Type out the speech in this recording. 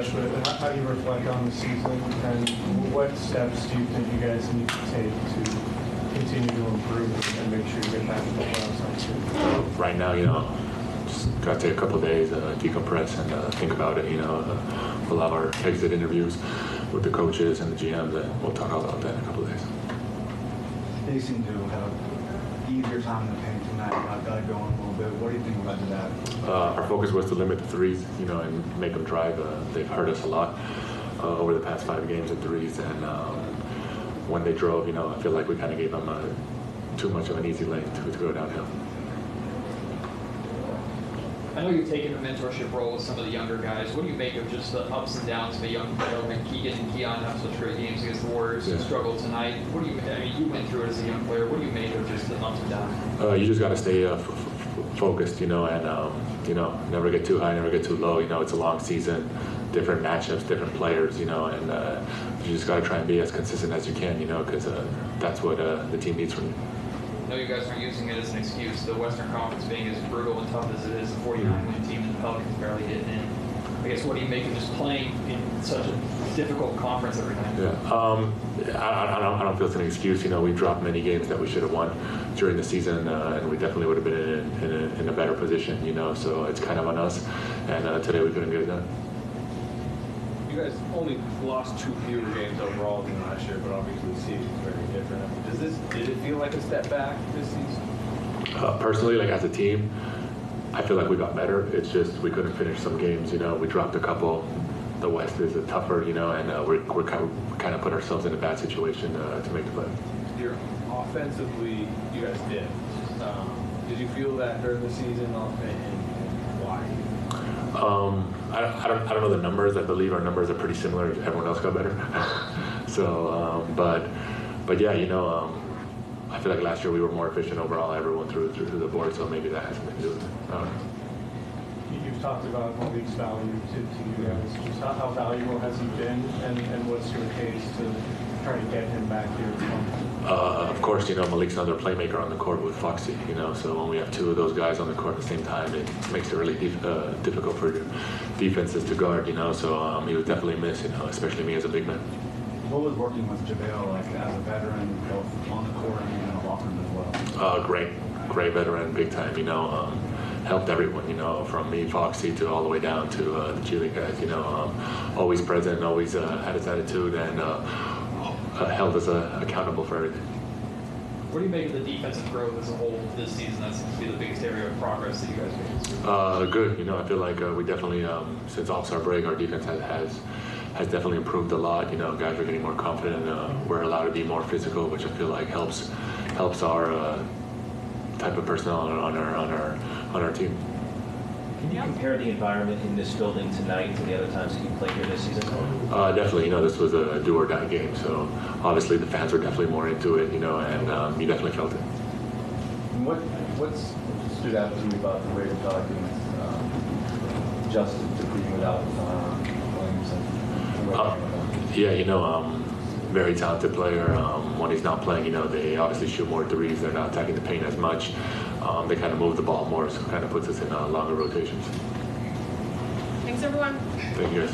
fresh, but how do you reflect on the season, and what steps do you think you guys need to take to continue to improve and make sure you get back to the playoffs next year? Right now, just got to take a couple of days, decompress and think about it. We'll have our exit interviews with the coaches and the GMs, and we'll talk about that in a couple of days. They seem to have easier time in the paint tonight. Got going a little bit. What do you think about that? Our focus was to limit the threes, and make them drive. They've hurt us a lot over the past 5 games of threes, and when they drove, I feel like we kind of gave them too much of an easy lane to go downhill. I know you've taken a mentorship role with some of the younger guys. What do you make of just the ups and downs of a young player like Keegan and Keon have such great games against the Warriors who struggled tonight? What do you? I mean, you went through it as a young player. What do you make of just the ups and downs? You just got to stay focused, and never get too high, never get too low. It's a long season, different matchups, different players, and you just got to try and be as consistent as you can, because that's what the team needs from you. I know you guys aren't using it as an excuse, the Western Conference being as brutal and tough as it is, the 49-win team and the Pelicans barely getting in. I guess, what do you make of just playing in such a difficult conference every night? Yeah, I don't feel it's an excuse. We dropped many games that we should have won during the season, and we definitely would have been in a better position, so it's kind of on us, and today we couldn't get it done. You guys only lost 2 fewer games overall than last year, but obviously the season is very different. Did it feel like a step back this season? Personally, as a team, I feel like we got better. It's just we couldn't finish some games. We dropped a couple. The West is tougher, and we're kind of put ourselves in a bad situation to make the play. You're offensively, you guys did. Did you feel that during the season, and why? I don't know the numbers. I believe our numbers are pretty similar. Everyone else got better. So, but yeah, I feel like last year we were more efficient overall. Everyone threw the board, so maybe that has something to do with it. You've talked about Malik's value to you guys. Just how valuable has he been, and what's your case to try to get him back here? Of course, Malik's another playmaker on the court with Foxy. So when we have 2 of those guys on the court at the same time, it makes it really difficult for your defenses to guard. So he was definitely missed. Especially me as a big man. What was working with JaVale as a veteran, both on the court and in the locker room as well? Great veteran, big time. Helped everyone. From me, Foxy, to all the way down to the G League guys. Always present, always had his attitude, and held us accountable for everything. What do you make of the defensive growth as a whole this season? That seems to be the biggest area of progress that you guys made. Good. I feel like we definitely, since All-Star break, our defense has definitely improved a lot. Guys are getting more confident. We're allowed to be more physical, which I feel like helps our type of personnel on our team. Can you compare the environment in this building tonight to the other times that you played here this season? Definitely. This was a do or die game, so obviously the fans were definitely more into it. And you definitely felt it. And what stood out to you about the way you're talking Justin to being without Williams? Yeah, very talented player. When he's not playing, they obviously shoot more threes. They're not attacking the paint as much. They kind of move the ball more, so it kind of puts us in longer rotations. Thanks, everyone. Thank you guys.